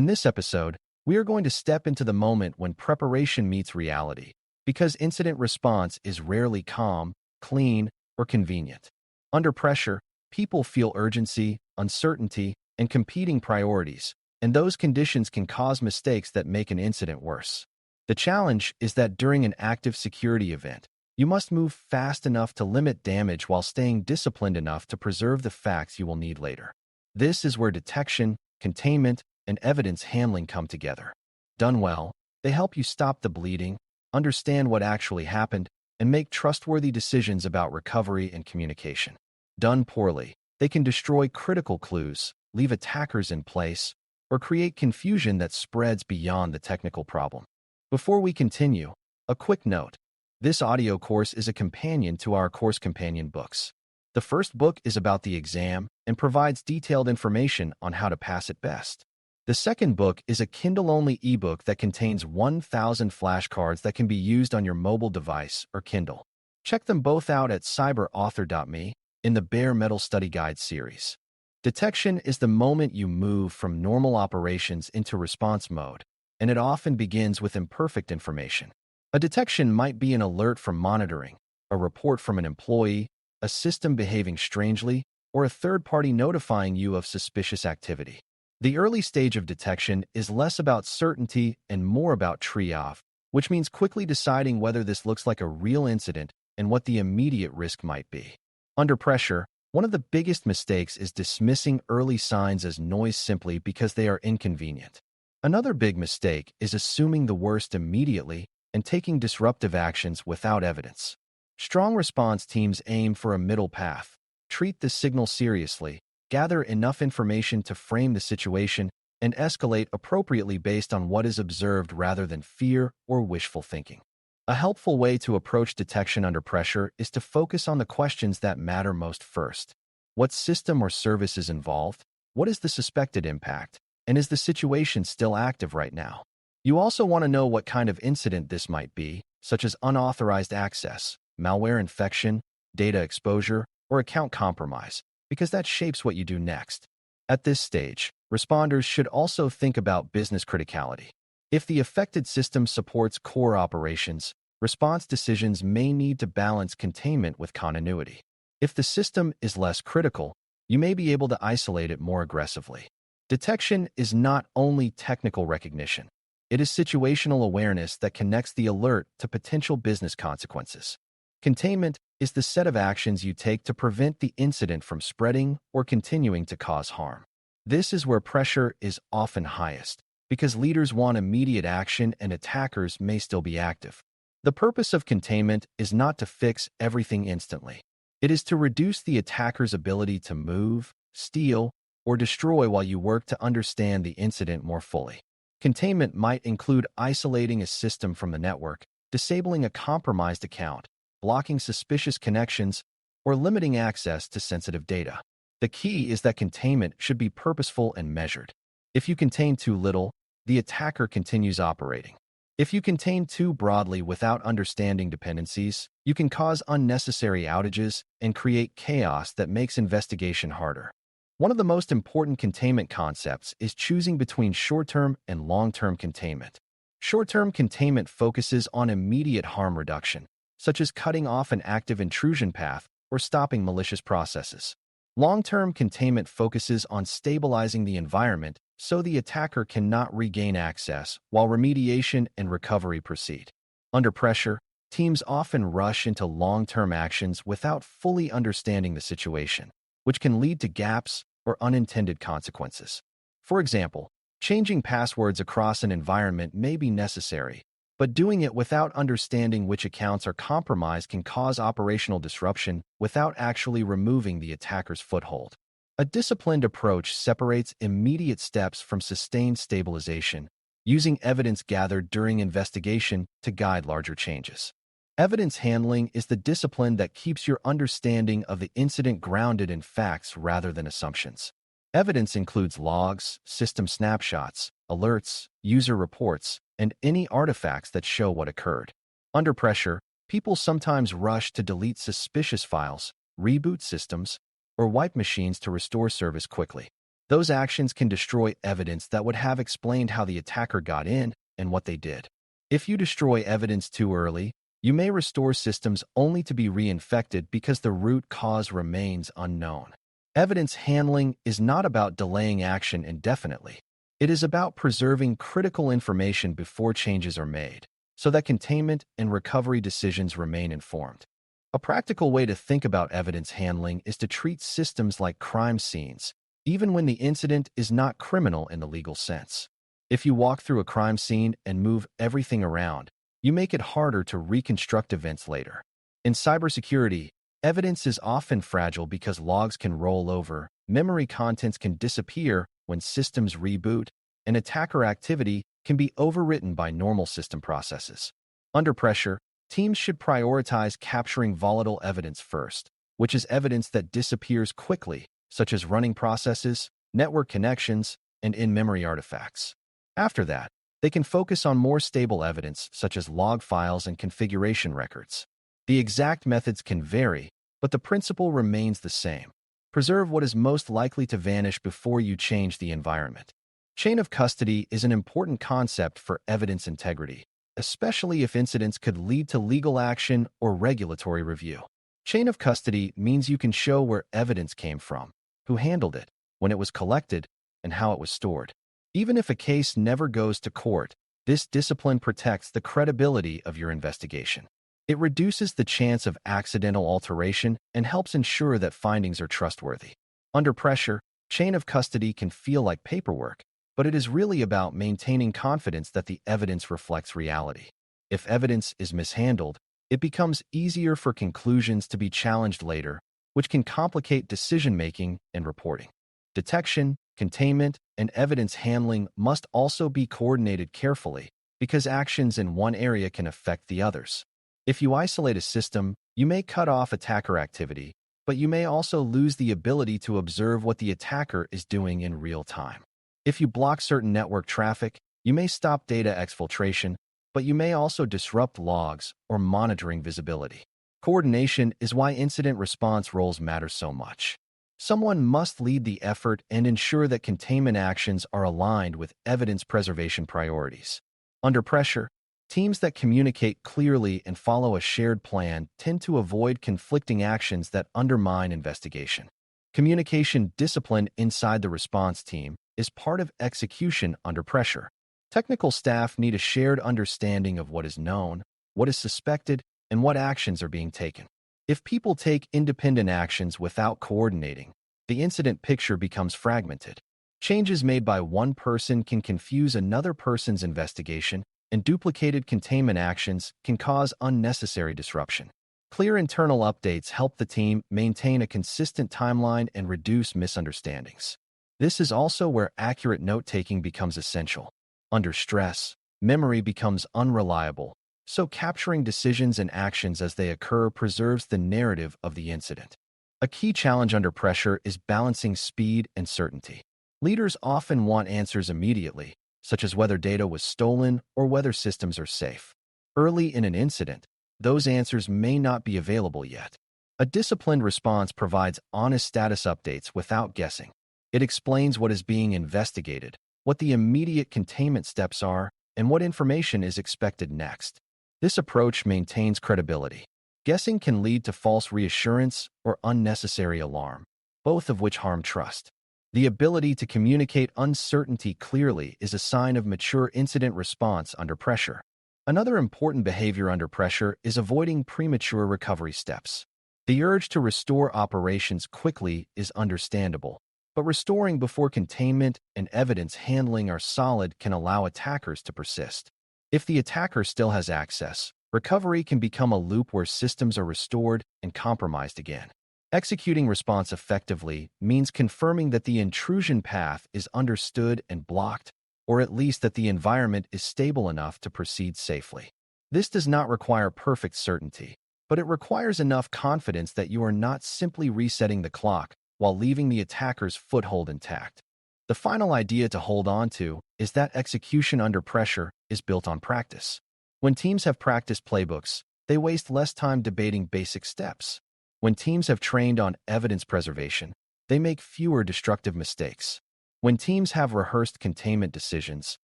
In this episode, we are going to step into the moment when preparation meets reality, because incident response is rarely calm, clean, or convenient. Under pressure, people feel urgency, uncertainty, and competing priorities, and those conditions can cause mistakes that make an incident worse. The challenge is that during an active security event, you must move fast enough to limit damage while staying disciplined enough to preserve the facts you will need later. This is where detection, containment, and evidence handling come together. Done well, they help you stop the bleeding, understand what actually happened, and make trustworthy decisions about recovery and communication. Done poorly, they can destroy critical clues, leave attackers in place, or create confusion that spreads beyond the technical problem. Before we continue, a quick note. This audio course is a companion to our course companion books. The first book is about the exam and provides detailed information on how to pass it best. The second book is a Kindle-only ebook that contains 1,000 flashcards that can be used on your mobile device or Kindle. Check them both out at cyber.author.me in the Bare Metal Study Guide series. Detection is the moment you move from normal operations into response mode, and it often begins with imperfect information. A detection might be an alert from monitoring, a report from an employee, a system behaving strangely, or a third party notifying you of suspicious activity. The early stage of detection is less about certainty and more about triage, which means quickly deciding whether this looks like a real incident and what the immediate risk might be. Under pressure, one of the biggest mistakes is dismissing early signs as noise simply because they are inconvenient. Another big mistake is assuming the worst immediately and taking disruptive actions without evidence. Strong response teams aim for a middle path, treat the signal seriously, gather enough information to frame the situation, and escalate appropriately based on what is observed rather than fear or wishful thinking. A helpful way to approach detection under pressure is to focus on the questions that matter most first. What system or service is involved? What is the suspected impact? And is the situation still active right now? You also want to know what kind of incident this might be, such as unauthorized access, malware infection, data exposure, or account compromise, because that shapes what you do next. At this stage, responders should also think about business criticality. If the affected system supports core operations, response decisions may need to balance containment with continuity. If the system is less critical, you may be able to isolate it more aggressively. Detection is not only technical recognition. It is situational awareness that connects the alert to potential business consequences. Containment is the set of actions you take to prevent the incident from spreading or continuing to cause harm. This is where pressure is often highest, because leaders want immediate action and attackers may still be active. The purpose of containment is not to fix everything instantly. It is to reduce the attacker's ability to move, steal, or destroy while you work to understand the incident more fully. Containment might include isolating a system from the network, disabling a compromised account, blocking suspicious connections, or limiting access to sensitive data. The key is that containment should be purposeful and measured. If you contain too little, the attacker continues operating. If you contain too broadly without understanding dependencies, you can cause unnecessary outages and create chaos that makes investigation harder. One of the most important containment concepts is choosing between short-term and long-term containment. Short-term containment focuses on immediate harm reduction, such as cutting off an active intrusion path or stopping malicious processes. Long-term containment focuses on stabilizing the environment so the attacker cannot regain access while remediation and recovery proceed. Under pressure, teams often rush into long-term actions without fully understanding the situation, which can lead to gaps or unintended consequences. For example, changing passwords across an environment may be necessary, but doing it without understanding which accounts are compromised can cause operational disruption without actually removing the attacker's foothold. A disciplined approach separates immediate steps from sustained stabilization, using evidence gathered during investigation to guide larger changes. Evidence handling is the discipline that keeps your understanding of the incident grounded in facts rather than assumptions. Evidence includes logs, system snapshots, alerts, user reports, and any artifacts that show what occurred. Under pressure, people sometimes rush to delete suspicious files, reboot systems, or wipe machines to restore service quickly. Those actions can destroy evidence that would have explained how the attacker got in and what they did. If you destroy evidence too early, you may restore systems only to be reinfected because the root cause remains unknown. Evidence handling is not about delaying action indefinitely. It is about preserving critical information before changes are made, so that containment and recovery decisions remain informed. A practical way to think about evidence handling is to treat systems like crime scenes, even when the incident is not criminal in the legal sense. If you walk through a crime scene and move everything around, you make it harder to reconstruct events later. In cybersecurity, evidence is often fragile because logs can roll over, memory contents can disappear when systems reboot, and attacker activity can be overwritten by normal system processes. Under pressure, teams should prioritize capturing volatile evidence first, which is evidence that disappears quickly, such as running processes, network connections, and in-memory artifacts. After that, they can focus on more stable evidence, such as log files and configuration records. The exact methods can vary, but the principle remains the same. Preserve what is most likely to vanish before you change the environment. Chain of custody is an important concept for evidence integrity, especially if incidents could lead to legal action or regulatory review. Chain of custody means you can show where evidence came from, who handled it, when it was collected, and how it was stored. Even if a case never goes to court, this discipline protects the credibility of your investigation. It reduces the chance of accidental alteration and helps ensure that findings are trustworthy. Under pressure, chain of custody can feel like paperwork, but it is really about maintaining confidence that the evidence reflects reality. If evidence is mishandled, it becomes easier for conclusions to be challenged later, which can complicate decision-making and reporting. Detection, containment, and evidence handling must also be coordinated carefully because actions in one area can affect the others. If you isolate a system, you may cut off attacker activity, but you may also lose the ability to observe what the attacker is doing in real time. If you block certain network traffic, you may stop data exfiltration, but you may also disrupt logs or monitoring visibility. Coordination is why incident response roles matter so much. Someone must lead the effort and ensure that containment actions are aligned with evidence preservation priorities. Under pressure, teams that communicate clearly and follow a shared plan tend to avoid conflicting actions that undermine investigation. Communication discipline inside the response team is part of execution under pressure. Technical staff need a shared understanding of what is known, what is suspected, and what actions are being taken. If people take independent actions without coordinating, the incident picture becomes fragmented. Changes made by one person can confuse another person's investigation, and duplicated containment actions can cause unnecessary disruption. Clear internal updates help the team maintain a consistent timeline and reduce misunderstandings. This is also where accurate note-taking becomes essential. Under stress, memory becomes unreliable, so capturing decisions and actions as they occur preserves the narrative of the incident. A key challenge under pressure is balancing speed and certainty. Leaders often want answers immediately, such as whether data was stolen or whether systems are safe. Early in an incident, those answers may not be available yet. A disciplined response provides honest status updates without guessing. It explains what is being investigated, what the immediate containment steps are, and what information is expected next. This approach maintains credibility. Guessing can lead to false reassurance or unnecessary alarm, both of which harm trust. The ability to communicate uncertainty clearly is a sign of mature incident response under pressure. Another important behavior under pressure is avoiding premature recovery steps. The urge to restore operations quickly is understandable, but restoring before containment and evidence handling are solid can allow attackers to persist. If the attacker still has access, recovery can become a loop where systems are restored and compromised again. Executing response effectively means confirming that the intrusion path is understood and blocked, or at least that the environment is stable enough to proceed safely. This does not require perfect certainty, but it requires enough confidence that you are not simply resetting the clock while leaving the attacker's foothold intact. The final idea to hold on to is that execution under pressure is built on practice. When teams have practiced playbooks, they waste less time debating basic steps. When teams have trained on evidence preservation, they make fewer destructive mistakes. When teams have rehearsed containment decisions,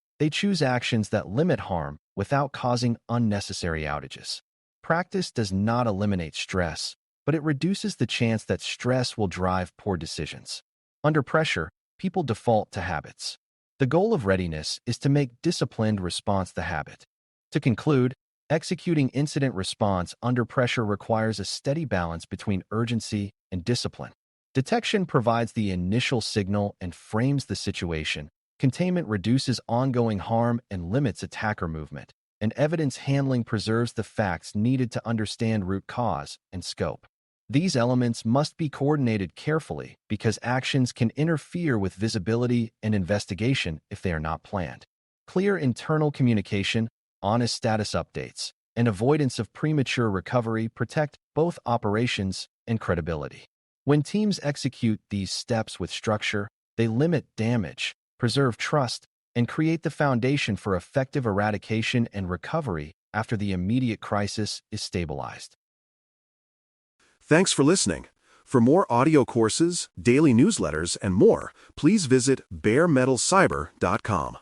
they choose actions that limit harm without causing unnecessary outages. Practice does not eliminate stress, but it reduces the chance that stress will drive poor decisions. Under pressure, people default to habits. The goal of readiness is to make disciplined response the habit. To conclude, executing incident response under pressure requires a steady balance between urgency and discipline. Detection provides the initial signal and frames the situation. Containment reduces ongoing harm and limits attacker movement. And evidence handling preserves the facts needed to understand root cause and scope. These elements must be coordinated carefully because actions can interfere with visibility and investigation if they are not planned. Clear internal communication, honest status updates, and avoidance of premature recovery protect both operations and credibility. When teams execute these steps with structure, they limit damage, preserve trust, and create the foundation for effective eradication and recovery after the immediate crisis is stabilized. Thanks for listening. For more audio courses, daily newsletters, and more, please visit BareMetalCyber.com.